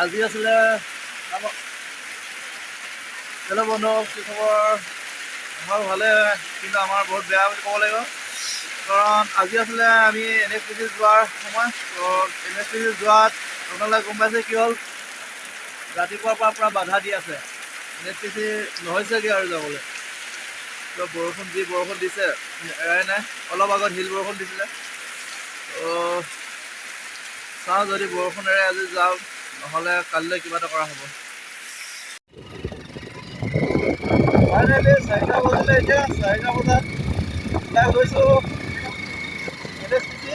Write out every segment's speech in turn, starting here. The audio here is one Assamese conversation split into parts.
আজি আসলে হেল্ল' বন্ধু, কি খবৰ? আমাৰ ভালে, কিন্তু আমাৰ বহুত বেয়া বুলি ক'ব লাগিব। কাৰণ আজি আছিলে আমি NHPC যোৱাৰ সময়। তো NHPC যোৱাত আপোনালোকে গম পাইছে কি হ'ল, ৰাতিপুৱাৰ পৰা পূৰা বাধা দি আছে। NHPC নহৈছেগৈ আৰু যাবলৈ। তো বৰষুণ দিছে, এৰাই নাই। অলপ আগত শিল বৰষুণ দিছিলে। তো চাওঁ, যদি বৰষুণ এৰে আজি যাওঁ, নহ'লে কালিলৈ কিবা এটা কৰা হ'ব। ফাইনেলি 4টা বজিলে, এতিয়া 4টা বজাত ওলাই গৈছোঁ NHPC।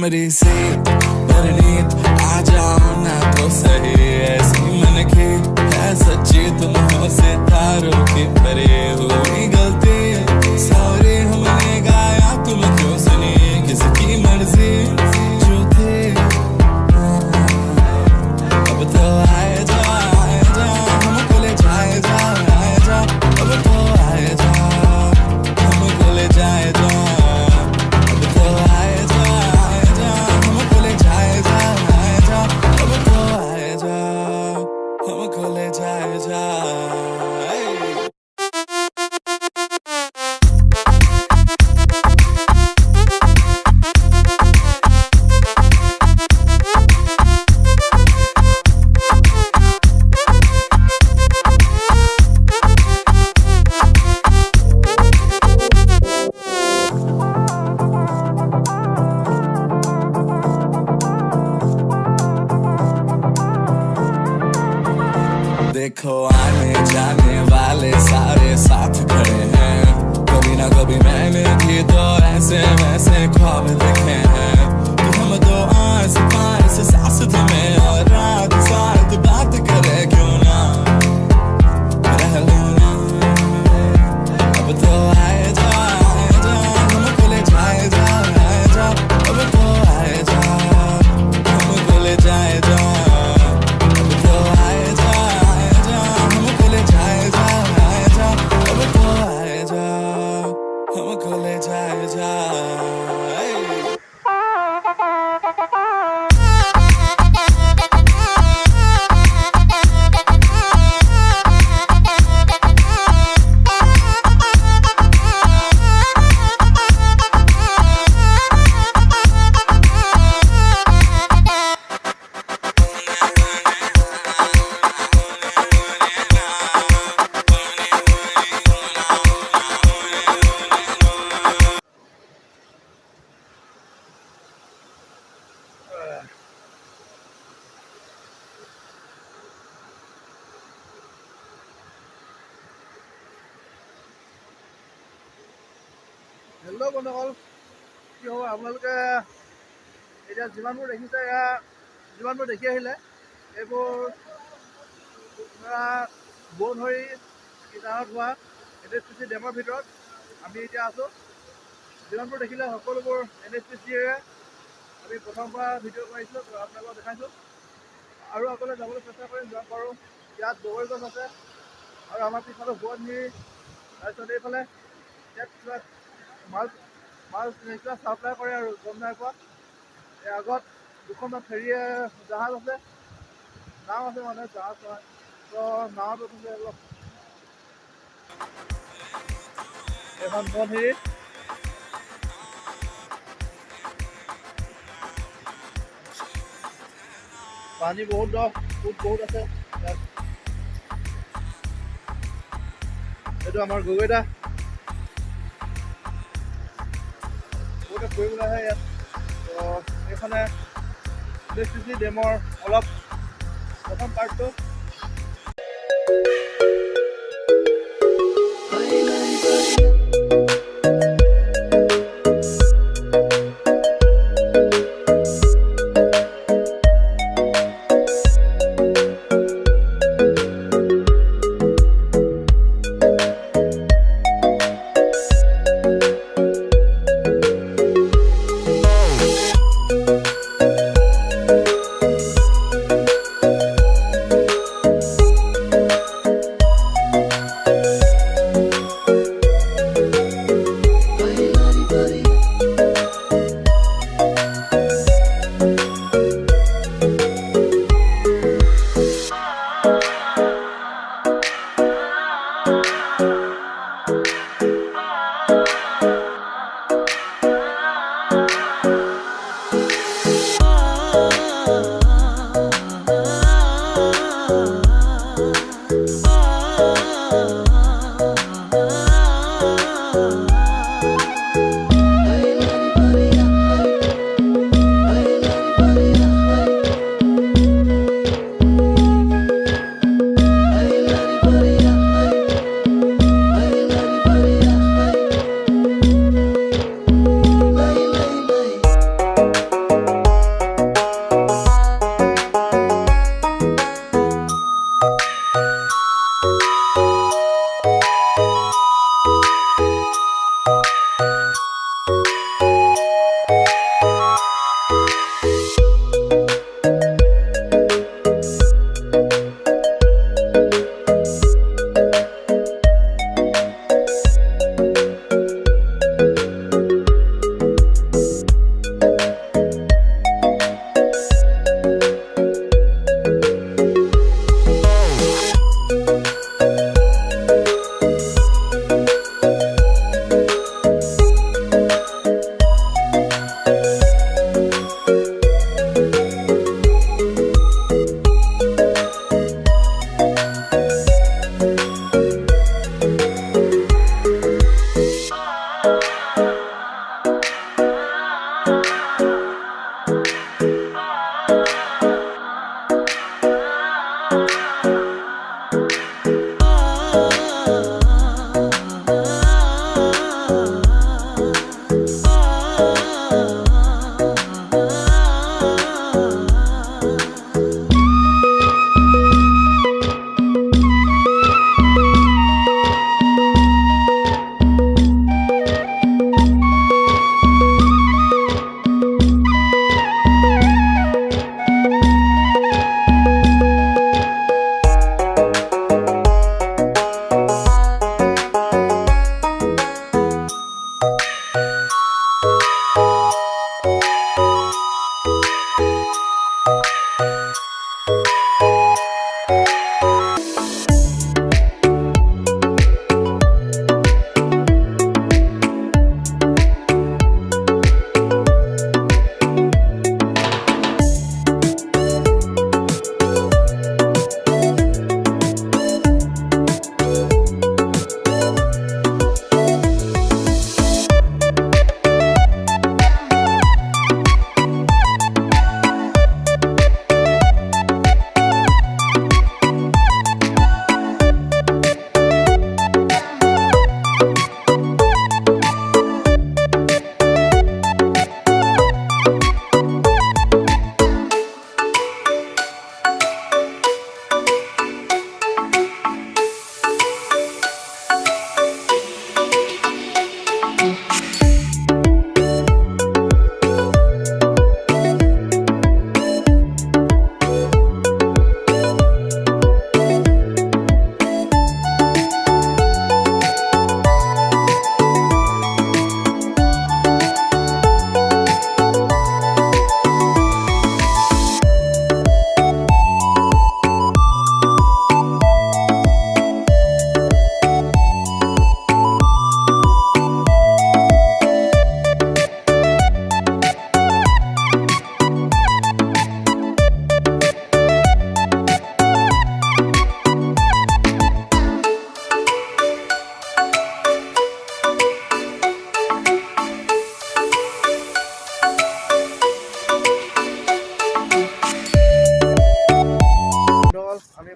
मेरी से परनीत आ जाओ ना तो सही, ऐसी मन की है सच्ची, तुम हो सितारों की परे हुई गलती। सॉरी हमने गाया, तुम क्यों सुनी किसकी मर्जी जो थी। अब तो आए जा हमको ले जाए जा, अब तो आए जा हमको ले जाए जा। देखो आने जाने वाले सारे साथ खड़े हैं, कभी ना कभी मैंने भी तो ऐसे वैसे ख्वाब देखे हैं कि हम तो आस पास साथ में और रात साथ बात करे, क्यों ना रह लो ना। अब तो आए जा हमको ले जाए जा, अब तो आए जा हमको ले जाए जा। হেল্ল' বন্ধুসকল, কি হ'ব? আপোনালোকে এতিয়া যিমানবোৰ দেখিছে, যিমানবোৰ দেখি আহিলে, এইবোৰ ধৰা ব'ট ধৰি কিনাৰত হোৱা NHPC ডেমৰ ভিতৰত আমি এতিয়া আছোঁ। যিমানবোৰ দেখিলে সকলোবোৰ NHPCৰে আমি প্ৰথমৰ পৰা ভিডিঅ' কৰিছিলোঁ, আপোনালোকক দেখাইছোঁ। আৰু আগলৈ যাবলৈ চেষ্টা কৰিম, যিমান পাৰোঁ। ইয়াত বগৰী গছ আছে আৰু আমাৰ পিছফালে বোৱনি, তাৰপিছত এইফালে ইয়াত কিবা মাছ কিবা চাপ্লাই কৰে আৰু গম নাই পোৱা। এই আগত দুখনমান ফেৰী জাহাজ আছে, নাও আছে, মানে জাহাজ নহয়। তো নাৱত উঠিছে অলপ। এখন বনহেৰি, পানী বহুত দ, সোঁত বহুত আছে ইয়াত। এইটো আমাৰ গগৈদা বহুতে ফুৰিবলৈ আহে ইয়াত। তো এইখনে NHPC ডেমৰ অলপ প্ৰথম পাৰ্টটো।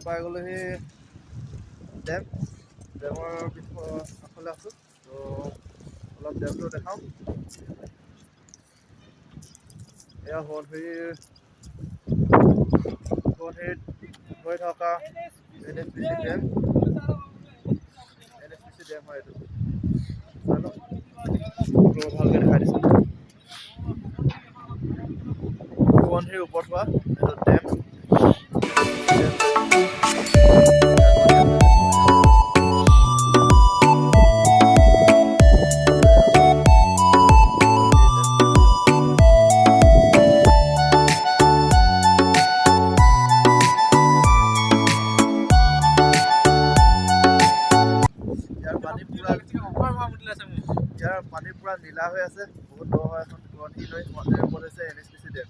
পাই গ'লোহি ডেম ডেমৰ আগফালে আছোঁ তো অলপ ডেমটো দেখাওঁ এয়া সোৱণশিৰিত হৈ থকা NHPC ডেম হয় এইটো চালো ভালকৈ দেখাই দিছোঁ সোৱণশিৰিৰ ওপৰত হোৱা এইটো ডেম ইয়াৰ পানী পুৰা নীলা হৈ আছে বহুত দ হয় এখন সোৱণশিৰি লৈ ওপৰত হৈছে NHPC ডেম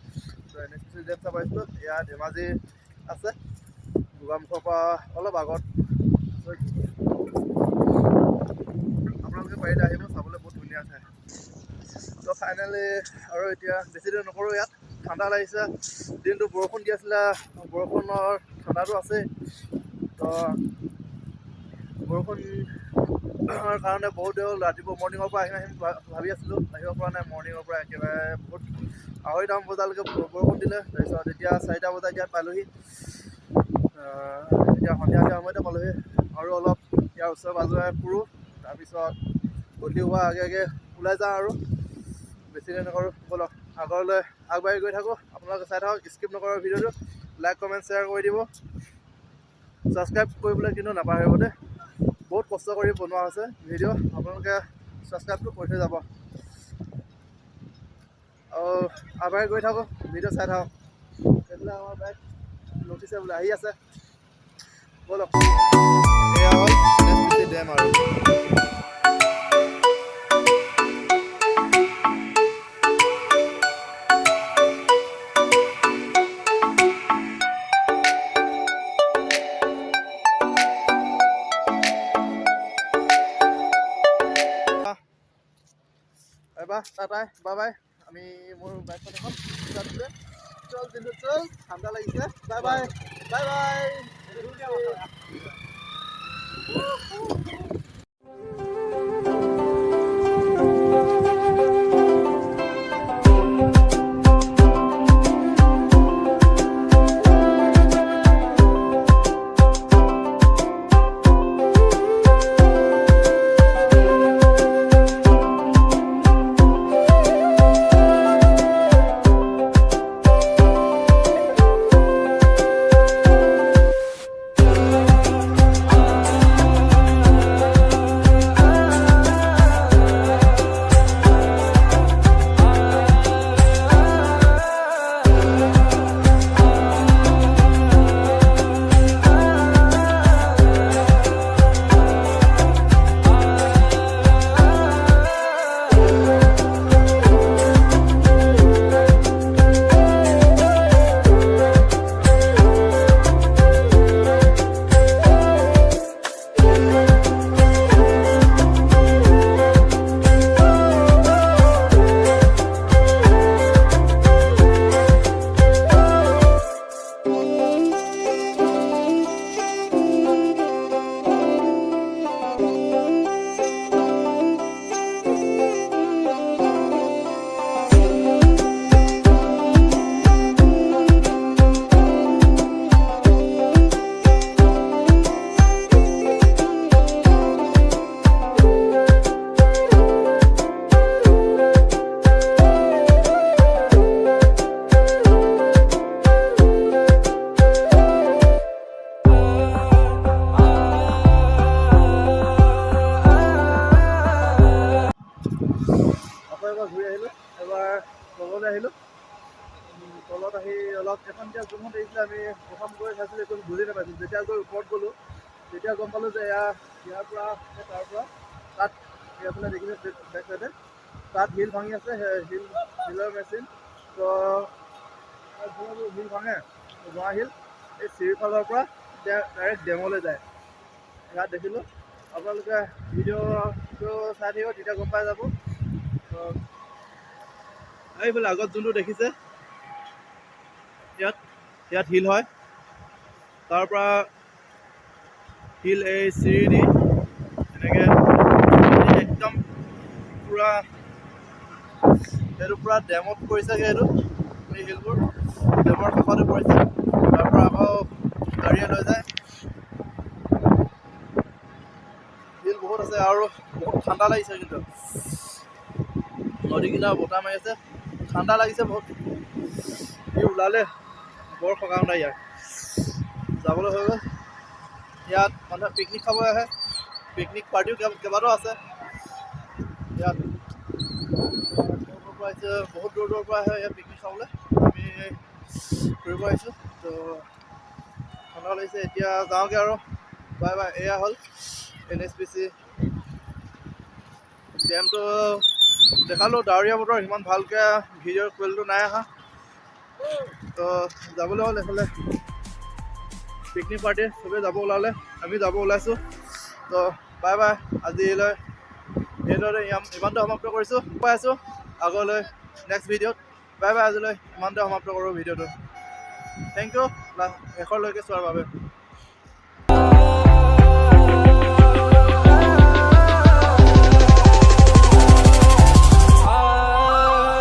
তো NHPC ডেম চাব আহিছিলোঁ এয়া ধেমাজি আছে গুগামুখৰ পৰা অলপ আগত। আপোনালোকে পাৰিলে আহিব চাবলৈ, বহুত ধুনীয়া ঠাই। তো ফাইনেলি আৰু এতিয়া বেছি দেৰি নকৰোঁ, ইয়াত ঠাণ্ডা লাগিছে, দিনটো বৰষুণ দি আছিলে, বৰষুণৰ ঠাণ্ডাটো আছেই। তো বৰষুণৰ কাৰণে বহুত দেৰি হ'ল, ৰাতিপুৱা মৰ্ণিঙৰ পৰা আহিম ভাবি আছিলোঁ, আহিব পৰা নাই। মৰ্ণিঙৰ পৰা একেবাৰে বহুত 2:30 বজালৈকে বৰষুণ দিলে। তাৰপিছত এতিয়া 4টা বজাত ইয়াত পালোহি। এতিয়া সন্ধিয়া সময়তে পালোহি। আৰু অলপ ইয়াৰ ওচৰে পাঁজৰে ফুৰোঁ, তাৰপিছত গধূলি হোৱাৰ আগে আগে ওলাই যাওঁ আৰু বেছি দেৰি নকৰোঁ। ব'লক আগলৈ আগবাঢ়ি গৈ থাকোঁ, আপোনালোকে চাই থাকক, স্কিপ নকৰক ভিডিঅ'টো। লাইক কমেণ্ট শ্বেয়াৰ কৰি দিব, ছাবস্ক্ৰাইব কৰিবলৈ কিন্তু নাপাহৰিব দেই। বহুত কষ্ট কৰি বনোৱা হৈছে ভিডিঅ', আপোনালোকে ছাবস্ক্ৰাইবটো কৰি থৈ যাব। আৰু আগবাঢ়ি গৈ থাকোঁ, ভিডিঅ' চাই থাকক। সেইবিলাক আমাৰ বাইক নটিছে বোলে আহি আছে। ব'লক, এয়া হ'ল NHPC ডেম আৰু টাটা, বাই বাই। আমি মোৰ বাইকখন এখন চল কিন্তু চল, ঠাণ্ডা লাগিছে। Bye bye, bye bye. ঘূৰি আহিলোঁ, এবাৰ তললৈ আহিলোঁ। তলত আহি অলপ এখন এতিয়া যোনখন দেখিছিলে, আমি প্ৰথম গৈ চাইছিলোঁ, একো বুজি নাপাইছিলোঁ। যেতিয়া গৈ ওপৰত গ'লোঁ, তেতিয়া গম পালোঁ যে ইয়াৰ পৰা তাৰ পৰা তাত এইফালে দেখিছে বেক চাইডে তাত হিল ভাঙি আছে, হিলৰ মেচিন। তো হিল ভাঙে, যোৱা হিল এই চিৰিফালৰ পৰা ডাইৰেক্ট ডেমলৈ যায়। ইয়াত দেখিলোঁ, আপোনালোকে ভিডিঅ'টো চাই থাকিব, তেতিয়া গম পাই যাব। এইফালে আগত যোনটো দেখিছে, ইয়াত হিল হয়, তাৰ পৰা হিল এই চিৰি দি এনেকৈ একদম পূৰা সেইটো পূৰা ডেমত পৰিছেগৈ। এইটো এই হিলবোৰ ডেমৰ কাষতে পৰিছে, তাৰ পৰা আকৌ গাড়ীয়ে লৈ যায়। হিল বহুত আছে আৰু বহুত ঠাণ্ডা লাগিছে, কিন্তু নদী কিনাৰ বতাহ মাৰি আছে, ঠাণ্ডা লাগিছে বহুত। সি ওলালে বৰ সকাম নাই, ইয়াত যাবলৈ হৈ গ'ল। ইয়াত মানুহে পিকনিক খাব আহে, পিকনিক পাৰ্টিও কেইবাটাও আছে ইয়াত। আহিছে, বহুত দূৰ দূৰৰ পৰা আহে ইয়াত পিকনিক খাবলৈ। আমি ফুৰিব আহিছোঁ, তো ঠাণ্ডা লাগিছে। এতিয়া যাওঁগৈ আৰু, বাই বাই। এয়া হ'ল NHPC ডেমটো দেখালোঁ। ডাৱৰীয়া বতৰ, সিমান ভালকৈ ভিডিঅ'ৰ কোৱালিটিটো নাই অহা, তো যাবলৈ হ'ল। এইফালে পিকনিক পাৰ্টি চবেই যাব ওলালে আমি যাব ওলাইছোঁ তো বাই বাই আজিলৈ এইদৰে ইমানতে সমাপ্ত কৰিছোঁ পাই আছোঁ আগলৈ নেক্সট ভিডিঅ'ত বাই বাই আজিলৈ ইমানতে সমাপ্ত কৰোঁ ভিডিঅ'টো থেংক ইউ শেষলৈকে চোৱাৰ বাবে